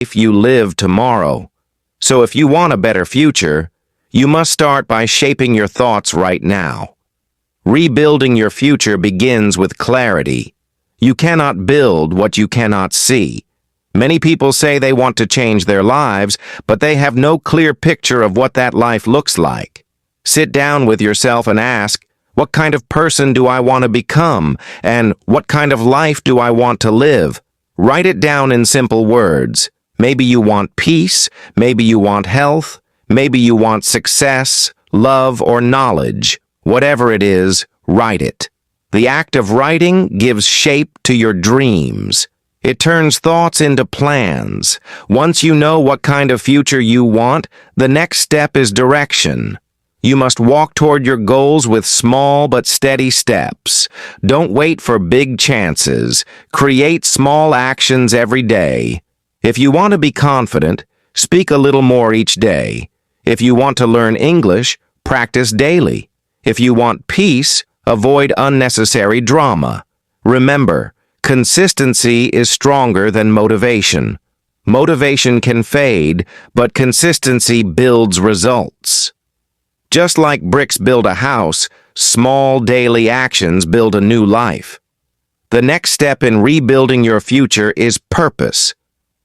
life you live tomorrow. So if you want a better future, you must start by shaping your thoughts right now. Rebuilding your future begins with clarity. You cannot build what you cannot see. Many people say they want to change their lives, but they have no clear picture of what that life looks like. Sit down with yourself and ask, what kind of person do I want to become? And what kind of life do I want to live? Write it down in simple words. Maybe you want peace, maybe you want health, maybe you want success, love, or knowledge. Whatever it is, write it. The act of writing gives shape to your dreams. It turns thoughts into plans. Once you know what kind of future you want, the next step is direction. You must walk toward your goals with small but steady steps. Don't wait for big chances. Create small actions every day. If you want to be confident, speak a little more each day. If you want to learn English, practice daily. If you want peace, avoid unnecessary drama. Remember, consistency is stronger than motivation. Motivation can fade, but consistency builds results. Just like bricks build a house, small daily actions build a new life. The next step in rebuilding your future is purpose.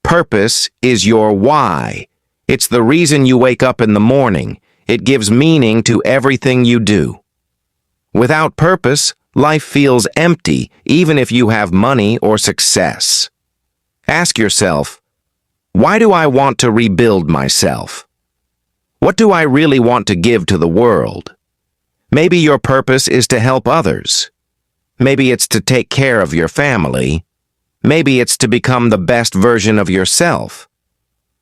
Purpose is your why. It's the reason you wake up in the morning. It gives meaning to everything you do. Without purpose, life feels empty, even if you have money or success. Ask yourself, why do I want to rebuild myself? What do I really want to give to the world? Maybe your purpose is to help others. Maybe it's to take care of your family. Maybe it's to become the best version of yourself.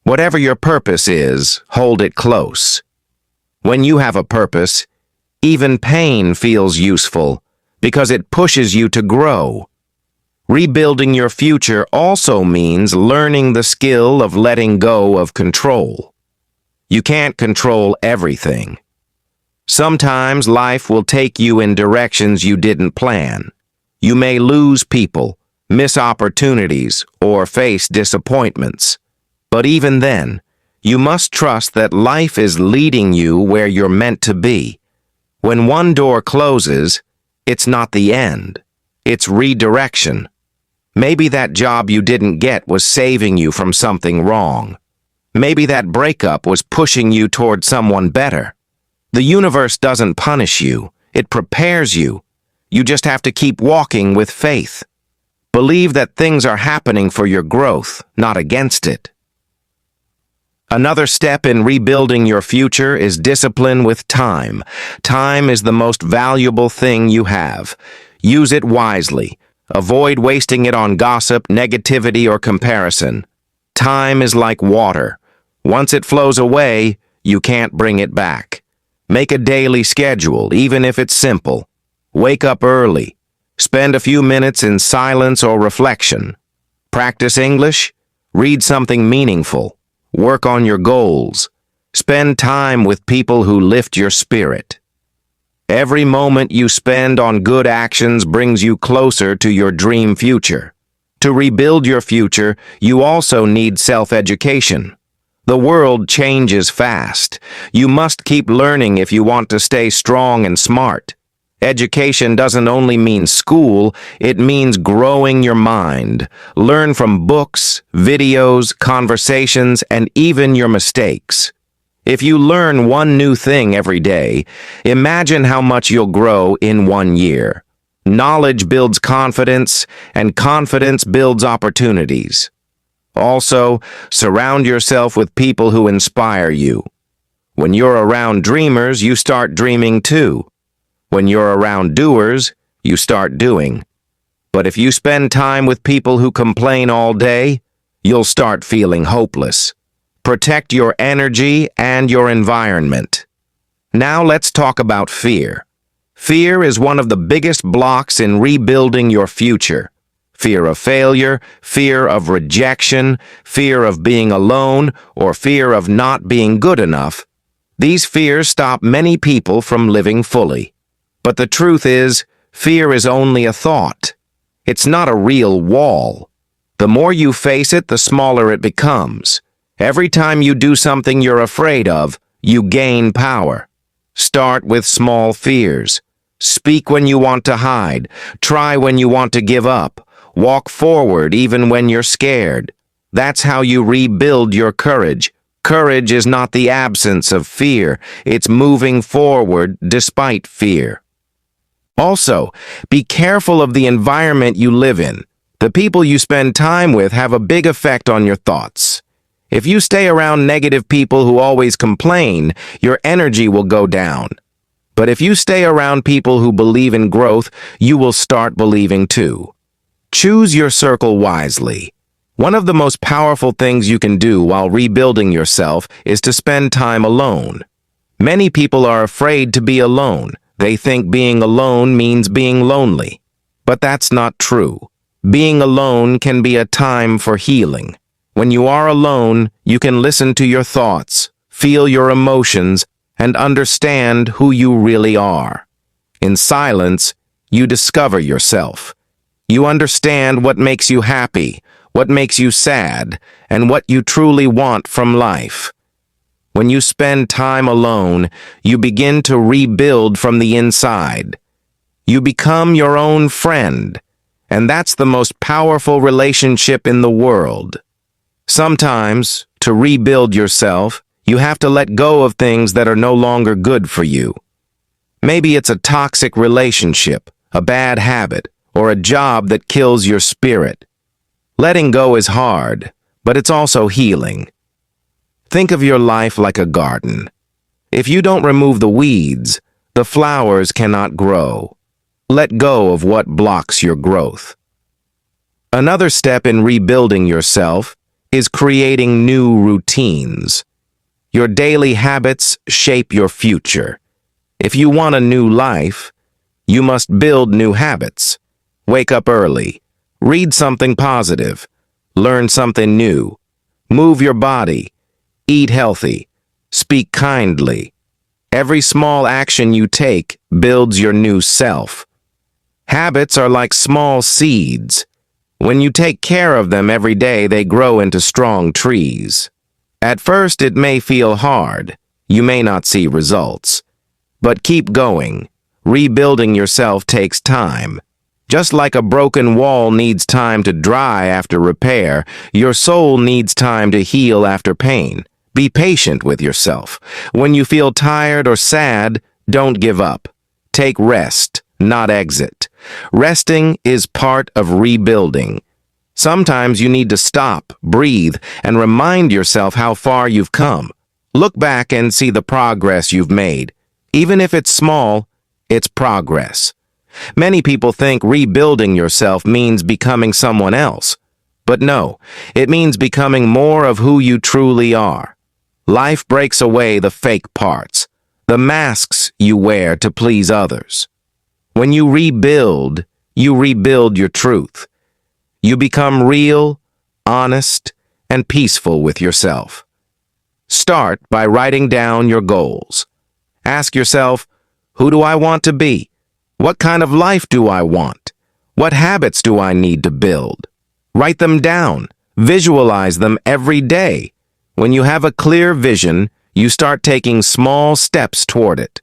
Whatever your purpose is, hold it close. When you have a purpose, even pain feels useful because it pushes you to grow. Rebuilding your future also means learning the skill of letting go of control. You can't control everything. Sometimes life will take you in directions you didn't plan. You may lose people, miss opportunities, or face disappointments. But even then, you must trust that life is leading you where you're meant to be. When one door closes, it's not the end. It's redirection. Maybe that job you didn't get was saving you from something wrong. Maybe that breakup was pushing you toward someone better. The universe doesn't punish you. It prepares you. You just have to keep walking with faith. Believe that things are happening for your growth, not against it. Another step in rebuilding your future is discipline with time. Time is the most valuable thing you have. Use it wisely. Avoid wasting it on gossip, negativity, or comparison. Time is like water. Once it flows away, you can't bring it back. Make a daily schedule, even if it's simple. Wake up early. Spend a few minutes in silence or reflection. Practice English. Read something meaningful. Work on your goals. Spend time with people who lift your spirit. Every moment you spend on good actions brings you closer to your dream future. To rebuild your future, you also need self-education. The world changes fast. You must keep learning if you want to stay strong and smart. Education doesn't only mean school, it means growing your mind. Learn from books, videos, conversations, and even your mistakes. If you learn one new thing every day, imagine how much you'll grow in 1 year. Knowledge builds confidence, and confidence builds opportunities. Also, surround yourself with people who inspire you. When you're around dreamers, you start dreaming too. When you're around doers, you start doing. But if you spend time with people who complain all day, you'll start feeling hopeless. Protect your energy and your environment. Now let's talk about fear. Fear is one of the biggest blocks in rebuilding your future. Fear of failure, fear of rejection, fear of being alone, or fear of not being good enough. These fears stop many people from living fully. But the truth is, fear is only a thought. It's not a real wall. The more you face it, the smaller it becomes. Every time you do something you're afraid of, you gain power. Start with small fears. Speak when you want to hide. Try when you want to give up. Walk forward even when you're scared. That's how you rebuild your courage. Courage is not the absence of fear. It's moving forward despite fear. Also, be careful of the environment you live in. The people you spend time with have a big effect on your thoughts. If you stay around negative people who always complain, your energy will go down. But if you stay around people who believe in growth, you will start believing too. Choose your circle wisely. One of the most powerful things you can do while rebuilding yourself is to spend time alone. Many people are afraid to be alone. They think being alone means being lonely. But that's not true. Being alone can be a time for healing. When you are alone, you can listen to your thoughts, feel your emotions, and understand who you really are. In silence, you discover yourself. You understand what makes you happy, what makes you sad, and what you truly want from life. When you spend time alone, you begin to rebuild from the inside. You become your own friend, and that's the most powerful relationship in the world. Sometimes, to rebuild yourself, you have to let go of things that are no longer good for you. Maybe it's a toxic relationship, a bad habit, or a job that kills your spirit. Letting go is hard, but it's also healing. Think of your life like a garden. If you don't remove the weeds, the flowers cannot grow. Let go of what blocks your growth. Another step in rebuilding yourself is creating new routines. Your daily habits shape your future. If you want a new life, you must build new habits. Wake up early. Read something positive. Learn something new. Move your body. Eat healthy. Speak kindly. Every small action you take builds your new self. Habits are like small seeds. When you take care of them every day, they grow into strong trees. At first, it may feel hard. You may not see results. But keep going. Rebuilding yourself takes time. Just like a broken wall needs time to dry after repair, your soul needs time to heal after pain. Be patient with yourself. When you feel tired or sad, don't give up. Take rest, not exit. Resting is part of rebuilding. Sometimes you need to stop, breathe, and remind yourself how far you've come. Look back and see the progress you've made. Even if it's small, it's progress. Many people think rebuilding yourself means becoming someone else. But no, it means becoming more of who you truly are. Life breaks away the fake parts, the masks you wear to please others. When you rebuild your truth. You become real, honest, and peaceful with yourself. Start by writing down your goals. Ask yourself, who do I want to be? What kind of life do I want? What habits do I need to build? Write them down. Visualize them every day. When you have a clear vision, you start taking small steps toward it.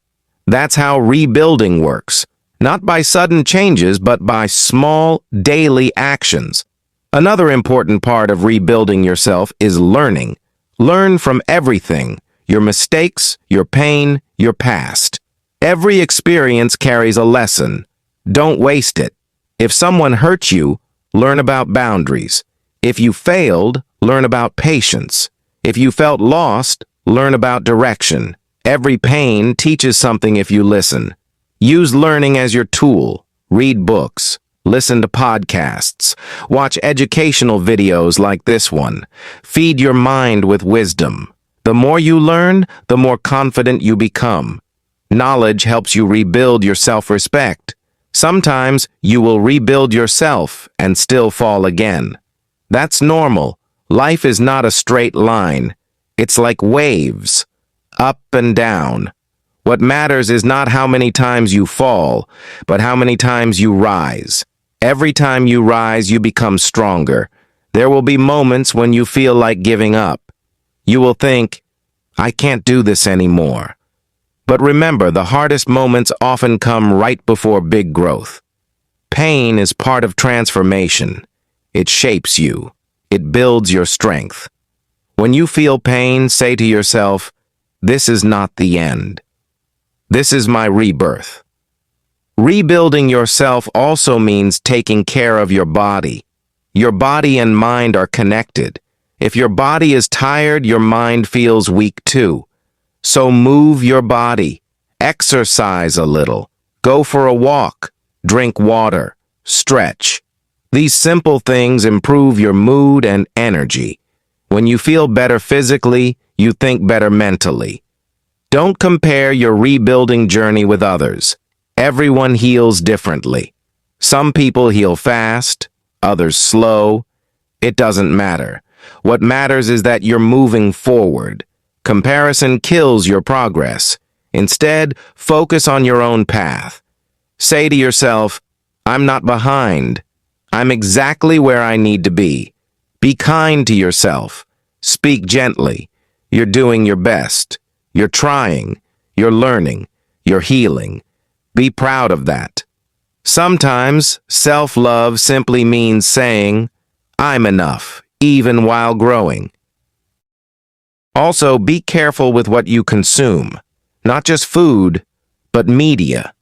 That's how rebuilding works. Not by sudden changes, but by small, daily actions. Another important part of rebuilding yourself is learning. Learn from everything, your mistakes, your pain, your past. Every experience carries a lesson. Don't waste it. If someone hurt you, learn about boundaries. If you failed, learn about patience. If you felt lost, learn about direction. Every pain teaches something if you listen. Use learning as your tool. Read books. Listen to podcasts. Watch educational videos like this one. Feed your mind with wisdom. The more you learn, the more confident you become. Knowledge helps you rebuild your self-respect. Sometimes you will rebuild yourself and still fall again. That's normal. Life is not a straight line. It's like waves, up and down. What matters is not how many times you fall, but how many times you rise. Every time you rise, you become stronger. There will be moments when you feel like giving up. You will think, I can't do this anymore. But remember, the hardest moments often come right before big growth. Pain is part of transformation. It shapes you. It builds your strength. When you feel pain, say to yourself, this is not the end. This is my rebirth. Rebuilding yourself also means taking care of your body. Your body and mind are connected. If your body is tired, your mind feels weak too. So move your body. Exercise a little. Go for a walk. Drink water. Stretch. These simple things improve your mood and energy. When you feel better physically, you think better mentally. Don't compare your rebuilding journey with others. Everyone heals differently. Some people heal fast, others slow. It doesn't matter. What matters is that you're moving forward. Comparison kills your progress. Instead, focus on your own path. Say to yourself, I'm not behind. I'm exactly where I need to be. Be kind to yourself. Speak gently. You're doing your best. You're trying. You're learning. You're healing. Be proud of that. Sometimes, self-love simply means saying, I'm enough, even while growing. Also, be careful with what you consume. Not just food, but media.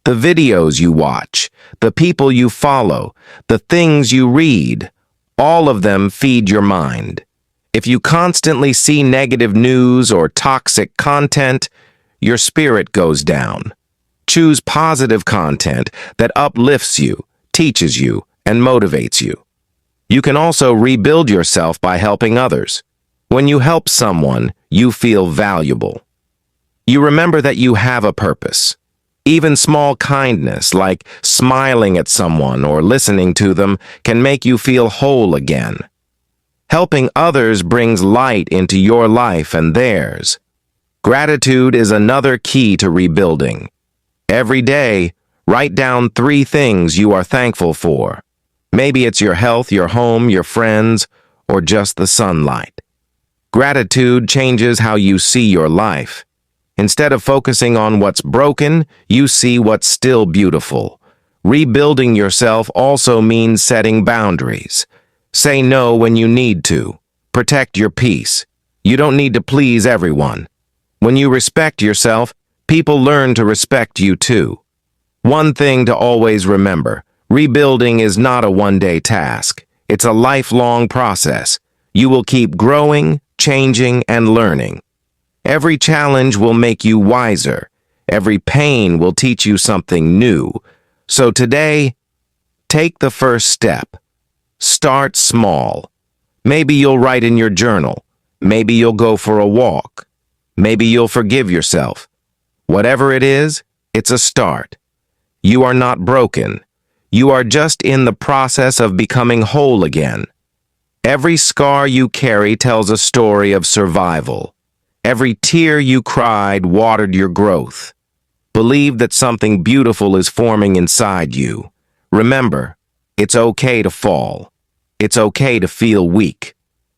The videos you watch, the people you follow, the things you read, all of them feed your mind. If you constantly see negative news or toxic content, your spirit goes down. Choose positive content that uplifts you, teaches you, and motivates you. You can also rebuild yourself by helping others. When you help someone, you feel valuable. You remember that you have a purpose. Even small kindness, like smiling at someone or listening to them, can make you feel whole again. Helping others brings light into your life and theirs. Gratitude is another key to rebuilding. Every day, write down 3 things you are thankful for. Maybe it's your health, your home, your friends, or just the sunlight. Gratitude changes how you see your life. Instead of focusing on what's broken, you see what's still beautiful. Rebuilding yourself also means setting boundaries. Say no when you need to. Protect your peace. You don't need to please everyone. When you respect yourself, people learn to respect you too. One thing to always remember, rebuilding is not a one-day task. It's a lifelong process. You will keep growing, changing, and learning. Every challenge will make you wiser. Every pain will teach you something new. So today, take the first step. Start small. Maybe you'll write in your journal. Maybe you'll go for a walk. Maybe you'll forgive yourself. Whatever it is, it's a start. You are not broken. You are just in the process of becoming whole again. Every scar you carry tells a story of survival. Every tear you cried watered your growth. Believe that something beautiful is forming inside you. Remember, it's okay to fall. It's okay to feel weak.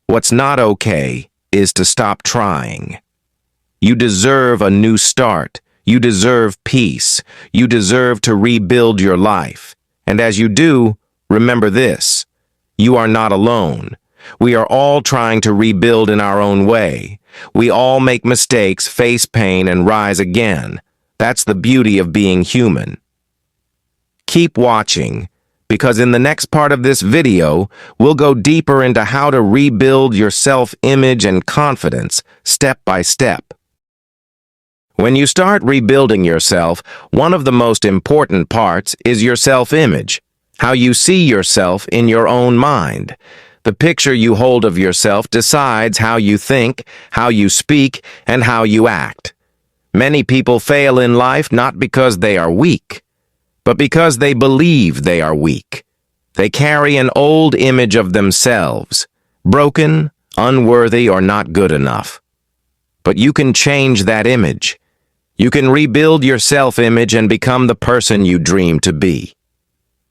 What's not okay is to stop trying. You deserve a new start. You deserve peace. You deserve to rebuild your life. And as you do, remember this: you are not alone. We are all trying to rebuild in our own way. We all make mistakes, face pain, and rise again. That's the beauty of being human. Keep watching, because in the next part of this video, we'll go deeper into how to rebuild your self-image and confidence, step by step. When you start rebuilding yourself, one of the most important parts is your self-image, how you see yourself in your own mind. The picture you hold of yourself decides how you think, how you speak, and how you act. Many people fail in life not because they are weak, but because they believe they are weak. They carry an old image of themselves, broken, unworthy, or not good enough. But you can change that image. You can rebuild your self-image and become the person you dream to be.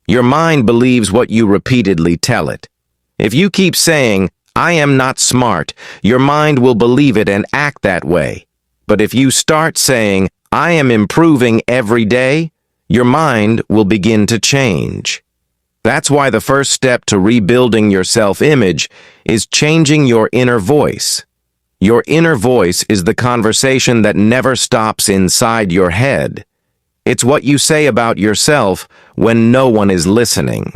Your mind believes what you repeatedly tell it. If you keep saying, I am not smart, your mind will believe it and act that way. But if you start saying, I am improving every day, your mind will begin to change. That's why the first step to rebuilding your self-image is changing your inner voice. Your inner voice is the conversation that never stops inside your head. It's what you say about yourself when no one is listening.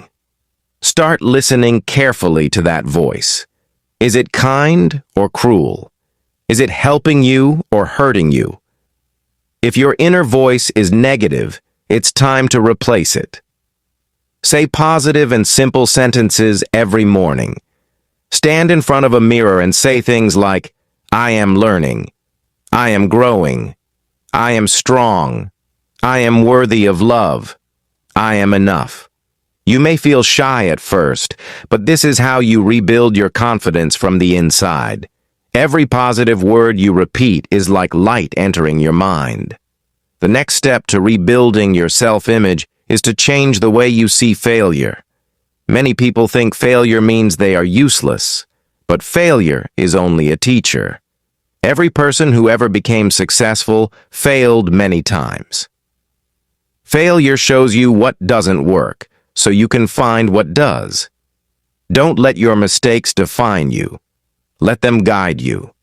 Start listening carefully to that voice. Is it kind or cruel? Is it helping you or hurting you? If your inner voice is negative, it's time to replace it. Say positive and simple sentences every morning. Stand in front of a mirror and say things like, I am learning. I am growing. I am strong. I am worthy of love. I am enough. You may feel shy at first, but this is how you rebuild your confidence from the inside. Every positive word you repeat is like light entering your mind. The next step to rebuilding your self-image is to change the way you see failure. Many people think failure means they are useless, but failure is only a teacher. Every person who ever became successful failed many times. Failure shows you what doesn't work, so you can find what does. Don't let your mistakes define you. Let them guide you.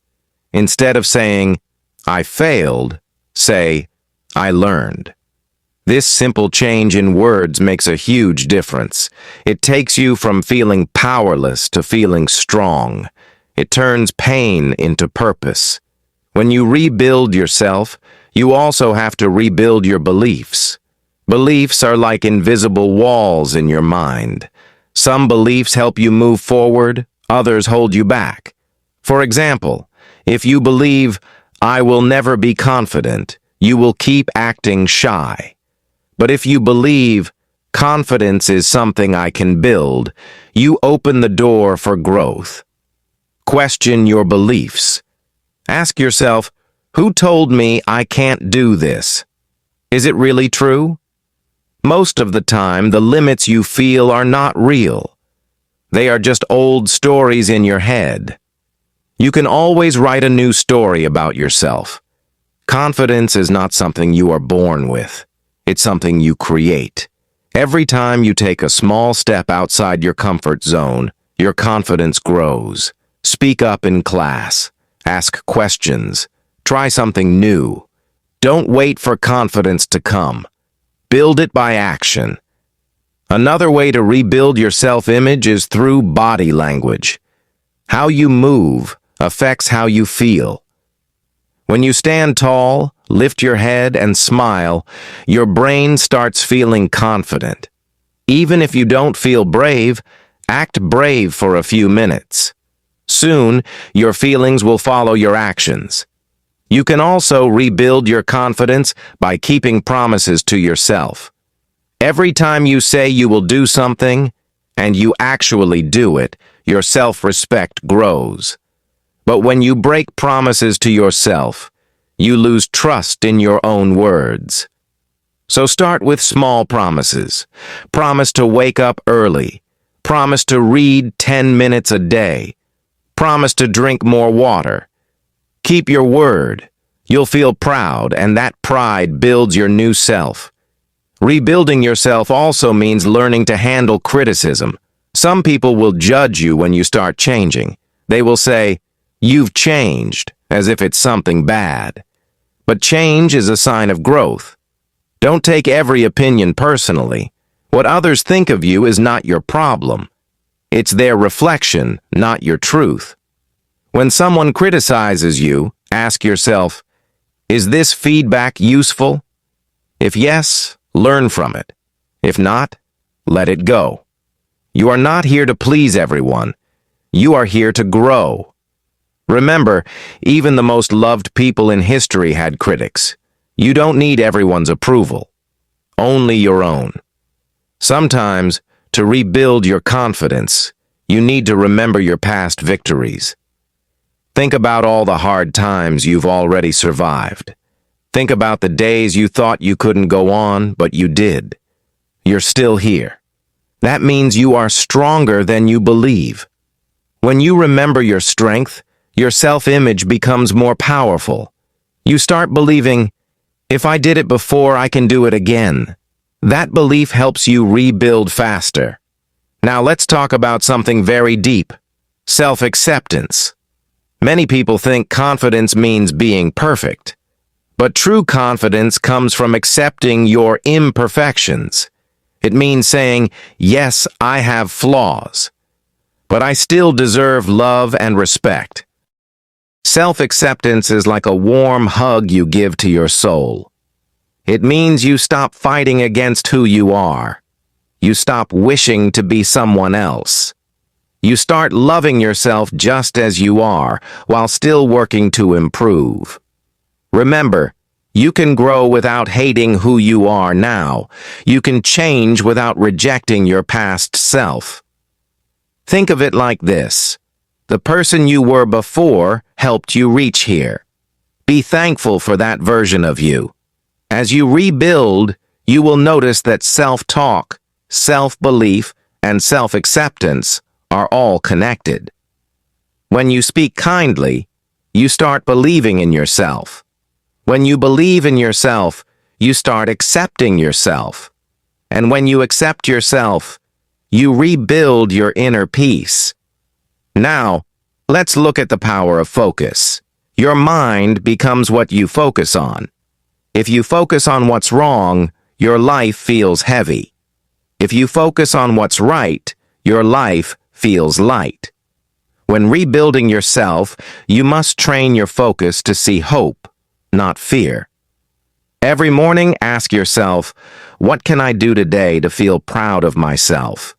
Instead of saying, I failed, say, I learned. This simple change in words makes a huge difference. It takes you from feeling powerless to feeling strong. It turns pain into purpose. When you rebuild yourself, you also have to rebuild your beliefs. Beliefs are like invisible walls in your mind. Some beliefs help you move forward, others hold you back. For example, if you believe, I will never be confident, you will keep acting shy. But if you believe, confidence is something I can build, you open the door for growth. Question your beliefs. Ask yourself, who told me I can't do this? Is it really true? Most of the time, the limits you feel are not real. They are just old stories in your head. You can always write a new story about yourself. Confidence is not something you are born with. It's something you create. Every time you take a small step outside your comfort zone, your confidence grows. Speak up in class. Ask questions. Try something new. Don't wait for confidence to come. Build it by action. Another way to rebuild your self-image is through body language. How you move affects how you feel. When you stand tall, lift your head, and smile, your brain starts feeling confident. Even if you don't feel brave, act brave for a few minutes. Soon, your feelings will follow your actions. You can also rebuild your confidence by keeping promises to yourself. Every time you say you will do something, and you actually do it, your self-respect grows. But when you break promises to yourself, you lose trust in your own words. So start with small promises. Promise to wake up early. Promise to read 10 minutes a day. Promise to drink more water. Keep your word. You'll feel proud, and that pride builds your new self. Rebuilding yourself also means learning to handle criticism. Some people will judge you when you start changing. They will say, "You've changed," as if it's something bad. But change is a sign of growth. Don't take every opinion personally. What others think of you is not your problem. It's their reflection, not your truth. When someone criticizes you, ask yourself, is this feedback useful? If yes, learn from it. If not, let it go. You are not here to please everyone. You are here to grow. Remember, even the most loved people in history had critics. You don't need everyone's approval, only your own. Sometimes, to rebuild your confidence, you need to remember your past victories. Think about all the hard times you've already survived. Think about the days you thought you couldn't go on, but you did. You're still here. That means you are stronger than you believe. When you remember your strength, your self-image becomes more powerful. You start believing, if I did it before, I can do it again. That belief helps you rebuild faster. Now let's talk about something very deep, self-acceptance. Many people think confidence means being perfect. But true confidence comes from accepting your imperfections. It means saying, yes, I have flaws, but I still deserve love and respect. Self-acceptance is like a warm hug you give to your soul. It means you stop fighting against who you are. You stop wishing to be someone else. You start loving yourself just as you are, while still working to improve. Remember, you can grow without hating who you are now. You can change without rejecting your past self. Think of it like this. The person you were before helped you reach here. Be thankful for that version of you. As you rebuild, you will notice that self-talk, self-belief, and self-acceptance are all connected. When you speak kindly, you start believing in yourself. When you believe in yourself, you start accepting yourself. And when you accept yourself, you rebuild your inner peace. Now, let's look at the power of focus. Your mind becomes what you focus on. If you focus on what's wrong, your life feels heavy. If you focus on what's right, your life feels light. When rebuilding yourself, you must train your focus to see hope, not fear. Every morning, ask yourself, what can I do today to feel proud of myself?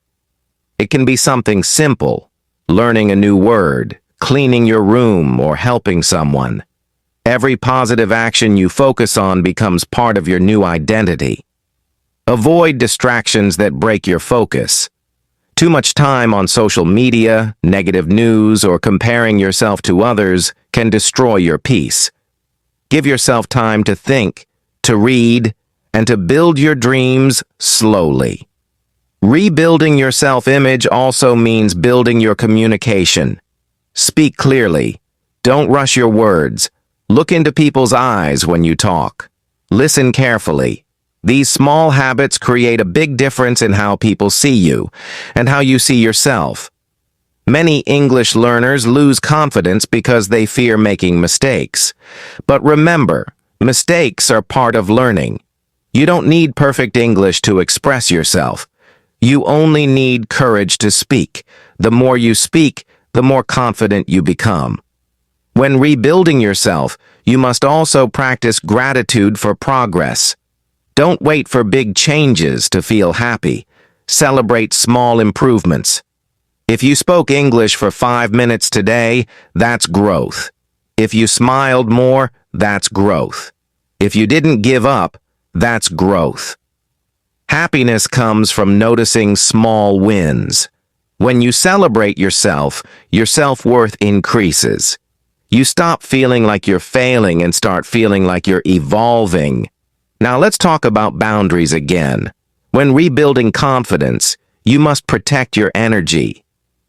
It can be something simple, learning a new word, cleaning your room, or helping someone. Every positive action you focus on becomes part of your new identity. Avoid distractions that break your focus. Too much time on social media, negative news, or comparing yourself to others can destroy your peace. Give yourself time to think, to read, and to build your dreams slowly. Rebuilding your self-image also means building your communication. Speak clearly. Don't rush your words. Look into people's eyes when you talk. Listen carefully. These small habits create a big difference in how people see you and how you see yourself. Many English learners lose confidence because they fear making mistakes. But remember, mistakes are part of learning. You don't need perfect English to express yourself. You only need courage to speak. The more you speak, the more confident you become. When rebuilding yourself, you must also practice gratitude for progress. Don't wait for big changes to feel happy. Celebrate small improvements. If you spoke English for 5 minutes today, that's growth. If you smiled more, that's growth. If you didn't give up, that's growth. Happiness comes from noticing small wins. When you celebrate yourself, your self-worth increases. You stop feeling like you're failing and start feeling like you're evolving. Now let's talk about boundaries again. When rebuilding confidence, you must protect your energy.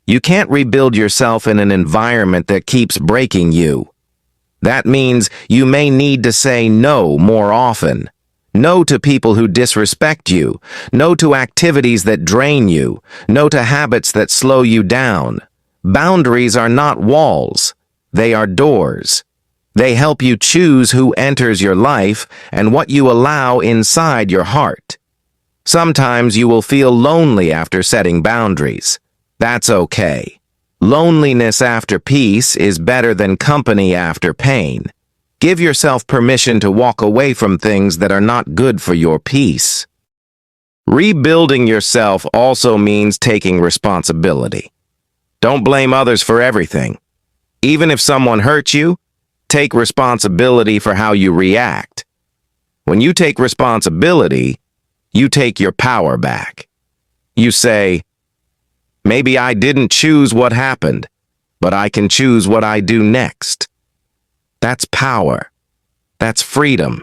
You can't rebuild yourself in an environment that keeps breaking you. That means you may need to say no more often. No to people who disrespect you. No to activities that drain you. No to habits that slow you down. Boundaries are not walls. They are doors. They help you choose who enters your life and what you allow inside your heart. Sometimes you will feel lonely after setting boundaries. That's okay. Loneliness after peace is better than company after pain. Give yourself permission to walk away from things that are not good for your peace. Rebuilding yourself also means taking responsibility. Don't blame others for everything. Even if someone hurts you, take responsibility for how you react. When you take responsibility, you take your power back. You say, maybe I didn't choose what happened, but I can choose what I do next. That's power. That's freedom.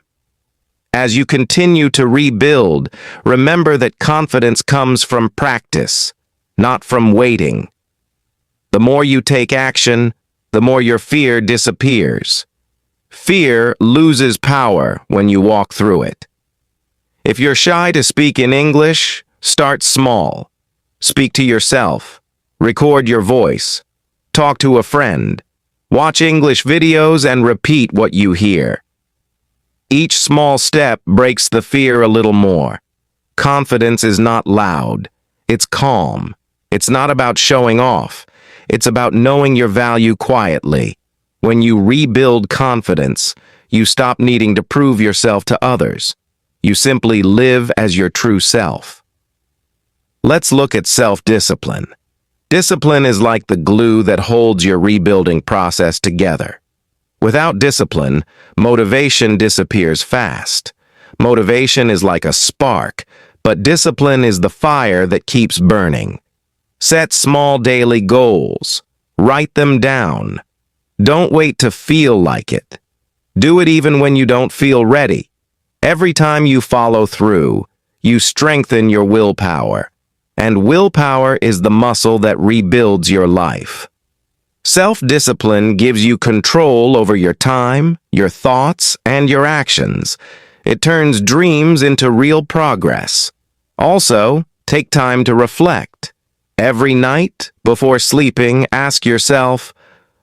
As you continue to rebuild, remember that confidence comes from practice, not from waiting. The more you take action, the more your fear disappears. Fear loses power when you walk through it. If you're shy to speak in English, start small. Speak to yourself. Record your voice. Talk to a friend. Watch English videos and repeat what you hear. Each small step breaks the fear a little more. Confidence is not loud. It's calm. It's not about showing off. It's about knowing your value quietly. When you rebuild confidence, you stop needing to prove yourself to others. You simply live as your true self. Let's look at self-discipline. Discipline is like the glue that holds your rebuilding process together. Without discipline, motivation disappears fast. Motivation is like a spark, but discipline is the fire that keeps burning. Set small daily goals. Write them down. Don't wait to feel like it. Do it even when you don't feel ready. Every time you follow through, you strengthen your willpower. And willpower is the muscle that rebuilds your life. Self-discipline gives you control over your time, your thoughts, and your actions. It turns dreams into real progress. Also, take time to reflect. Every night, before sleeping, ask yourself,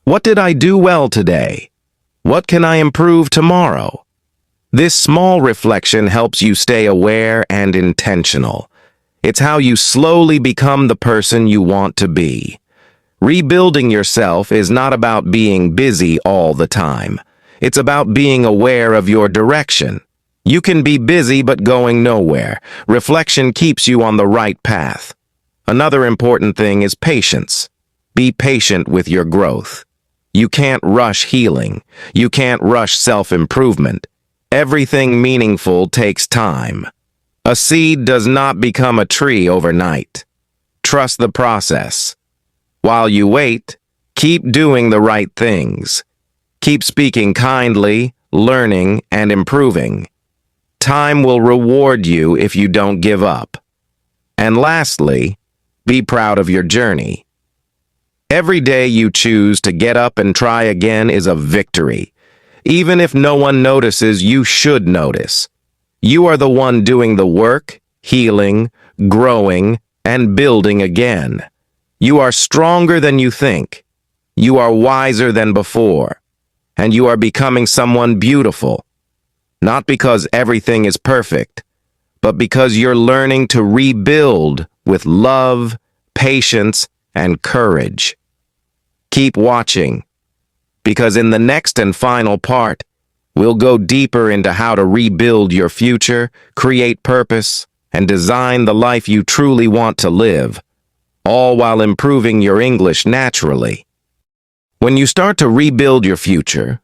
what did I do well today? What can I improve tomorrow? This small reflection helps you stay aware and intentional. It's how you slowly become the person you want to be. Rebuilding yourself is not about being busy all the time. It's about being aware of your direction. You can be busy but going nowhere. Reflection keeps you on the right path. Another important thing is patience. Be patient with your growth. You can't rush healing. You can't rush self-improvement. Everything meaningful takes time. A seed does not become a tree overnight. Trust the process. While you wait, keep doing the right things. Keep speaking kindly, learning, and improving. Time will reward you if you don't give up. And lastly, be proud of your journey. Every day you choose to get up and try again is a victory. Even if no one notices, you should notice. You are the one doing the work, healing, growing, and building again. You are stronger than you think. You are wiser than before. And you are becoming someone beautiful. Not because everything is perfect, but because you're learning to rebuild with love, patience, and courage. Keep watching, because in the next and final part, we'll go deeper into how to rebuild your future, create purpose, and design the life you truly want to live, all while improving your English naturally. When you start to rebuild your future,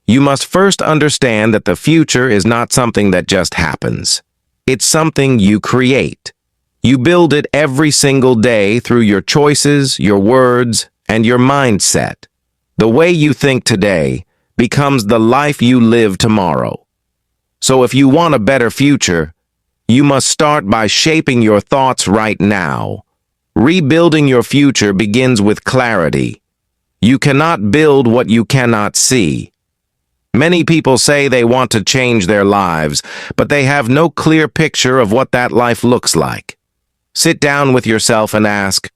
you must first understand that the future is not something that just happens. It's something you create. You build it every single day through your choices, your words, and your mindset. The way you think today becomes the life you live tomorrow. So if you want a better future, you must start by shaping your thoughts right now. Rebuilding your future begins with clarity. You cannot build what you cannot see. Many people say they want to change their lives, but they have no clear picture of what that life looks like. Sit down with yourself and ask,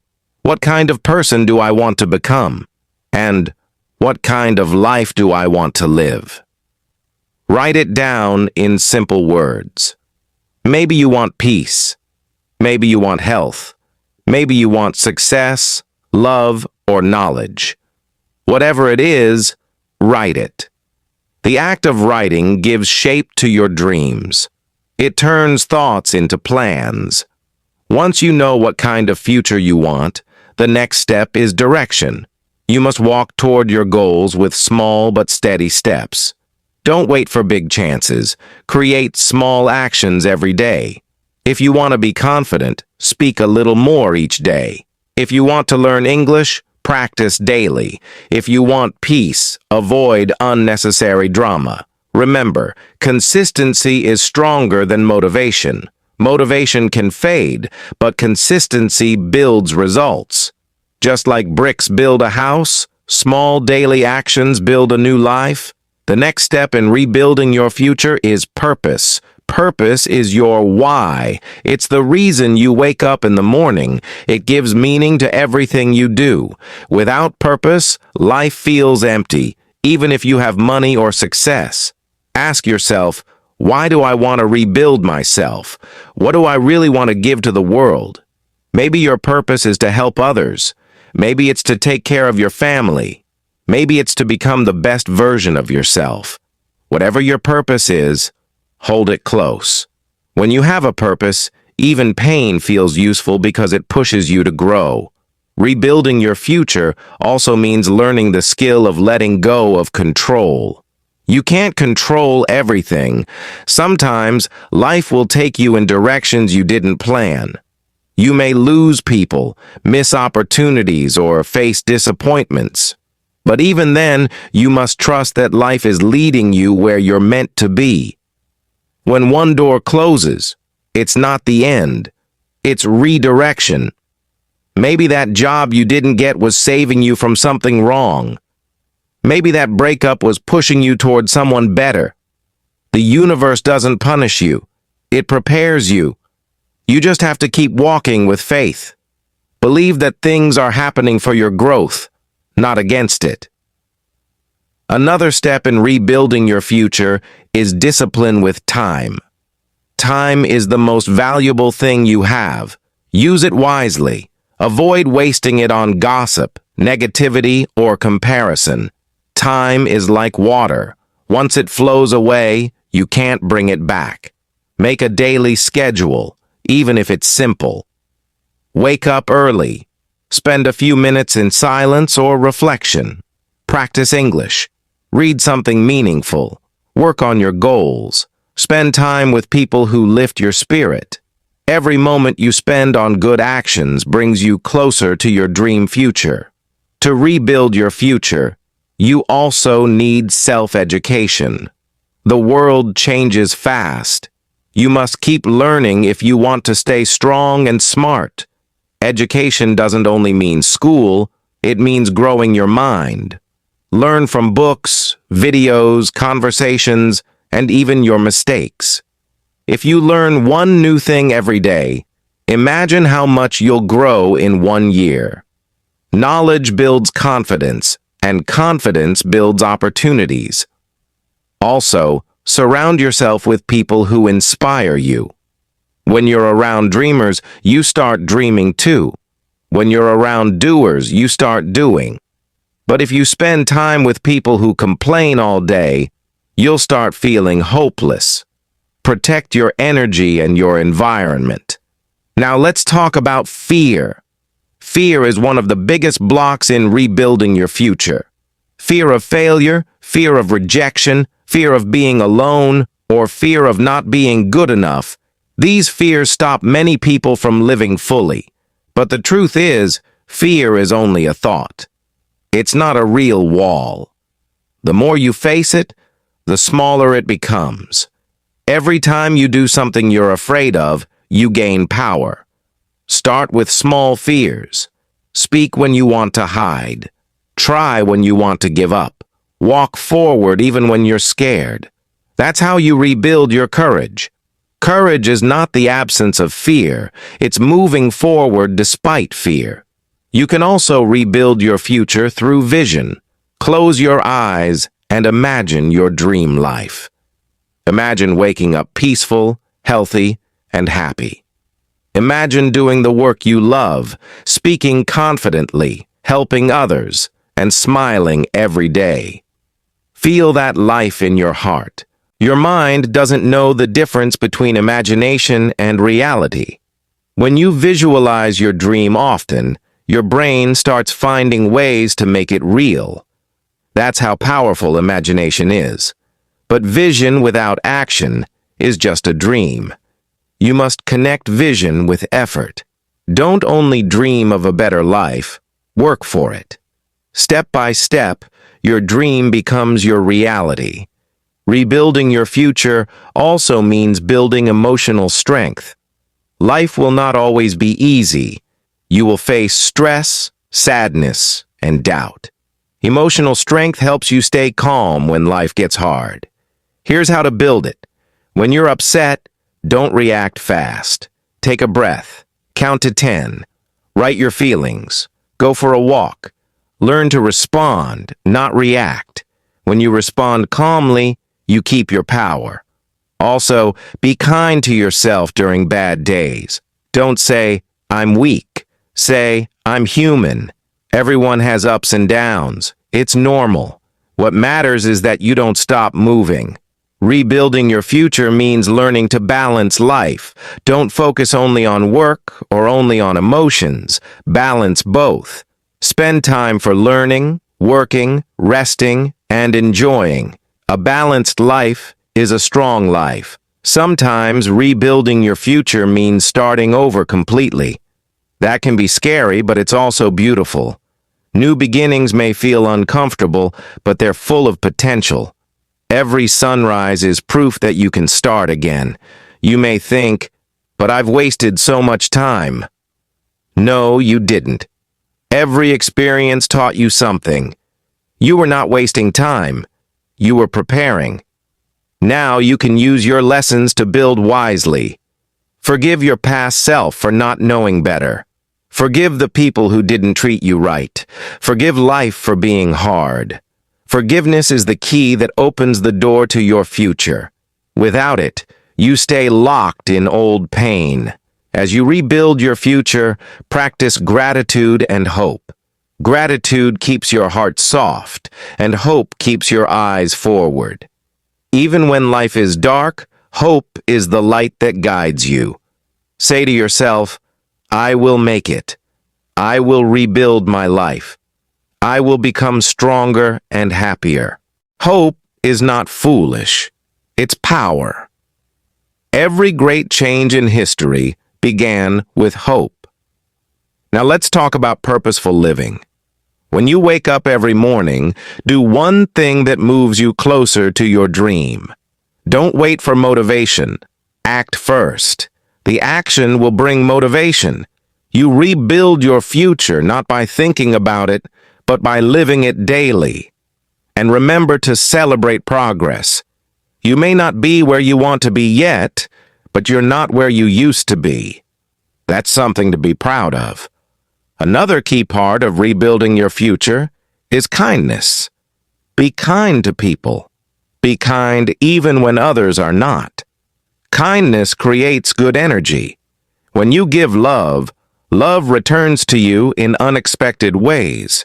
what kind of person do I want to become? And what kind of life do I want to live? Write it down in simple words. Maybe you want peace. Maybe you want health. Maybe you want success, love, or knowledge. Whatever it is, write it. The act of writing gives shape to your dreams. It turns thoughts into plans. Once you know what kind of future you want, the next step is direction. You must walk toward your goals with small but steady steps. Don't wait for big chances. Create small actions every day. If you want to be confident, speak a little more each day. If you want to learn English, practice daily. If you want peace, avoid unnecessary drama. Remember, consistency is stronger than motivation. Motivation can fade, but consistency builds results. Just like bricks build a house, small daily actions build a new life. The next step in rebuilding your future is purpose. Purpose is your why. It's the reason you wake up in the morning. It gives meaning to everything you do. Without purpose, life feels empty, even if you have money or success. Ask yourself, why do I want to rebuild myself? What do I really want to give to the world? Maybe your purpose is to help others. Maybe it's to take care of your family. Maybe it's to become the best version of yourself. Whatever your purpose is, hold it close. When you have a purpose, even pain feels useful because it pushes you to grow. Rebuilding your future also means learning the skill of letting go of control. You can't control everything. Sometimes life will take you in directions you didn't plan. You may lose people, miss opportunities, or face disappointments. But even then, you must trust that life is leading you where you're meant to be. When one door closes, it's not the end. It's redirection. Maybe that job you didn't get was saving you from something wrong. Maybe that breakup was pushing you toward someone better. The universe doesn't punish you. It prepares you. You just have to keep walking with faith. Believe that things are happening for your growth, not against it. Another step in rebuilding your future is discipline with time. Time is the most valuable thing you have. Use it wisely. Avoid wasting it on gossip, negativity, or comparison. Time is like water. Once it flows away, you can't bring it back. Make a daily schedule, even if it's simple. Wake up early. Spend a few minutes in silence or reflection. Practice English. Read something meaningful. Work on your goals. Spend time with people who lift your spirit. Every moment you spend on good actions brings you closer to your dream future. To rebuild your future, you also need self-education. The world changes fast. You must keep learning if you want to stay strong and smart. Education doesn't only mean school, it means growing your mind. Learn from books, videos, conversations, and even your mistakes. If you learn one new thing every day, imagine how much you'll grow in 1 year. Knowledge builds confidence, and confidence builds opportunities. Also, surround yourself with people who inspire you. When you're around dreamers, you start dreaming too. When you're around doers, you start doing. But if you spend time with people who complain all day, you'll start feeling hopeless. Protect your energy and your environment. Now let's talk about fear. Fear is one of the biggest blocks in rebuilding your future. Fear of failure, fear of rejection, fear of being alone, or fear of not being good enough. These fears stop many people from living fully. But the truth is, fear is only a thought. It's not a real wall. The more you face it, the smaller it becomes. Every time you do something you're afraid of, you gain power. Start with small fears. Speak when you want to hide. Try when you want to give up. Walk forward even when you're scared. That's how you rebuild your courage. Courage is not the absence of fear. It's moving forward despite fear. You can also rebuild your future through vision. Close your eyes and imagine your dream life. Imagine waking up peaceful, healthy, and happy. Imagine doing the work you love, speaking confidently, helping others, and smiling every day. Feel that life in your heart. Your mind doesn't know the difference between imagination and reality. When you visualize your dream often, your brain starts finding ways to make it real. That's how powerful imagination is. But vision without action is just a dream. You must connect vision with effort. Don't only dream of a better life, work for it. Step by step, your dream becomes your reality. Rebuilding your future also means building emotional strength. Life will not always be easy. You will face stress, sadness, and doubt. Emotional strength helps you stay calm when life gets hard. Here's how to build it. When you're upset, don't react fast. Take a breath. Count to 10. Write your feelings. Go for a walk. Learn to respond, not react. When you respond calmly, you keep your power. Also, be kind to yourself during bad days. Don't say, I'm weak. Say, I'm human. Everyone has ups and downs. It's normal. What matters is that you don't stop moving. Rebuilding your future means learning to balance life. Don't focus only on work or only on emotions. Balance both. Spend time for learning, working, resting, and enjoying. A balanced life is a strong life. Sometimes rebuilding your future means starting over completely. That can be scary, but it's also beautiful. New beginnings may feel uncomfortable, but they're full of potential. Every sunrise is proof that you can start again. You may think, but I've wasted so much time. No, you didn't. Every experience taught you something. You were not wasting time. You were preparing. Now you can use your lessons to build wisely. Forgive your past self for not knowing better. Forgive the people who didn't treat you right. Forgive life for being hard. Forgiveness is the key that opens the door to your future. Without it, you stay locked in old pain. As you rebuild your future, practice gratitude and hope. Gratitude keeps your heart soft, and hope keeps your eyes forward. Even when life is dark, hope is the light that guides you. Say to yourself, I will make it. I will rebuild my life. I will become stronger and happier. Hope is not foolish. It's power. Every great change in history began with hope. Now let's talk about purposeful living. When you wake up every morning, do one thing that moves you closer to your dream. Don't wait for motivation. Act first. The action will bring motivation. You rebuild your future not by thinking about it, but by living it daily. And remember to celebrate progress. You may not be where you want to be yet, but you're not where you used to be. That's something to be proud of. Another key part of rebuilding your future is kindness. Be kind to people. Be kind even when others are not. Kindness creates good energy. When you give love, love returns to you in unexpected ways.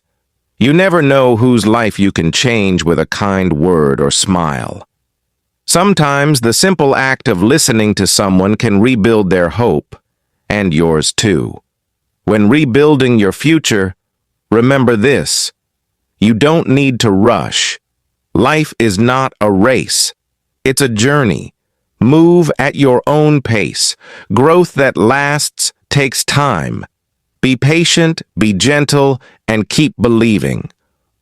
You never know whose life you can change with a kind word or smile. Sometimes the simple act of listening to someone can rebuild their hope, and yours too. When rebuilding your future, remember this: you don't need to rush. Life is not a race. It's a journey. Move at your own pace. Growth that lasts takes time. Be patient, be gentle, and keep believing.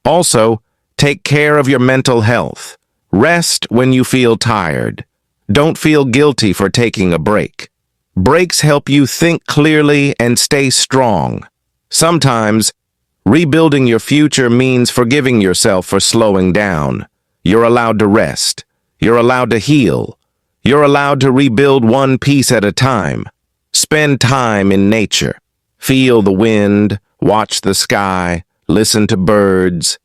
Also, take care of your mental health. Rest when you feel tired. Don't feel guilty for taking a break. Breaks help you think clearly and stay strong. Sometimes, rebuilding your future means forgiving yourself for slowing down. You're allowed to rest. You're allowed to heal. You're allowed to rebuild one piece at a time. Spend time in nature. Feel the wind, watch the sky, listen to birds.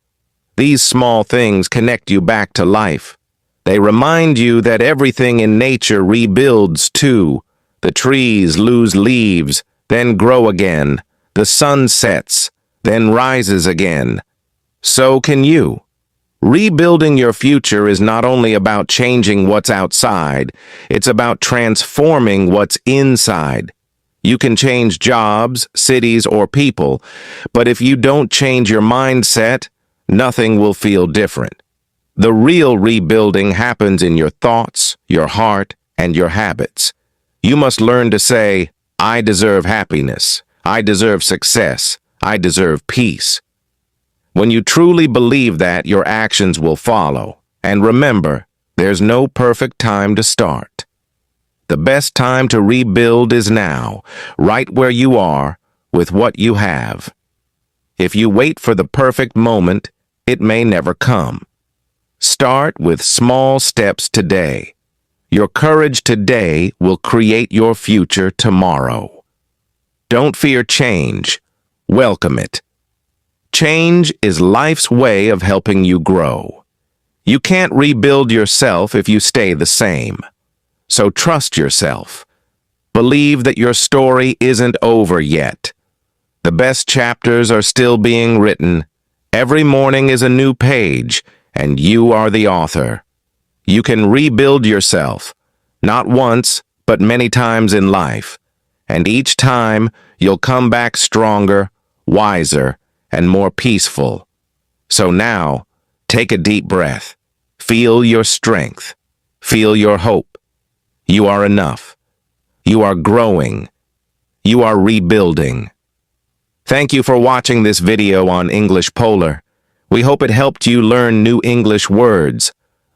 These small things connect you back to life. They remind you that everything in nature rebuilds too. The trees lose leaves, then grow again. The sun sets, then rises again. So can you. Rebuilding your future is not only about changing what's outside, it's about transforming what's inside. You can change jobs, cities, or people, but if you don't change your mindset, nothing will feel different. The real rebuilding happens in your thoughts, your heart, and your habits. You must learn to say, I deserve happiness. I deserve success. I deserve peace. When you truly believe that, your actions will follow. And remember, there's no perfect time to start. The best time to rebuild is now, right where you are, with what you have. If you wait for the perfect moment, it may never come. Start with small steps today. Your courage today will create your future tomorrow. Don't fear change. Welcome it. Change is life's way of helping you grow. You can't rebuild yourself if you stay the same. So trust yourself. Believe that your story isn't over yet. The best chapters are still being written. Every morning is a new page, and you are the author. You can rebuild yourself, not once, but many times in life. And each time, you'll come back stronger, wiser, and more peaceful. So now, take a deep breath. Feel your strength. Feel your hope. You are enough. You are growing. You are rebuilding. Thank you for watching this video on English Polar. We hope it helped you learn new English words,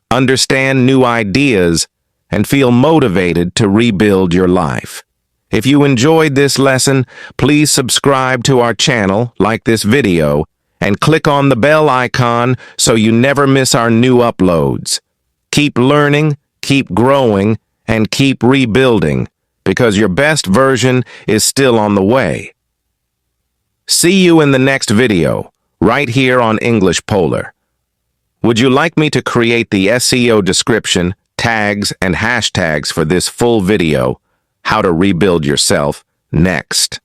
understand new ideas, and feel motivated to rebuild your life. If you enjoyed this lesson, please subscribe to our channel, like this video, and click on the bell icon so you never miss our new uploads. Keep learning, keep growing, and keep rebuilding, because your best version is still on the way. See you in the next video, right here on English Polar. Would you like me to create the SEO description, tags, and hashtags for this full video, How to Rebuild Yourself, next?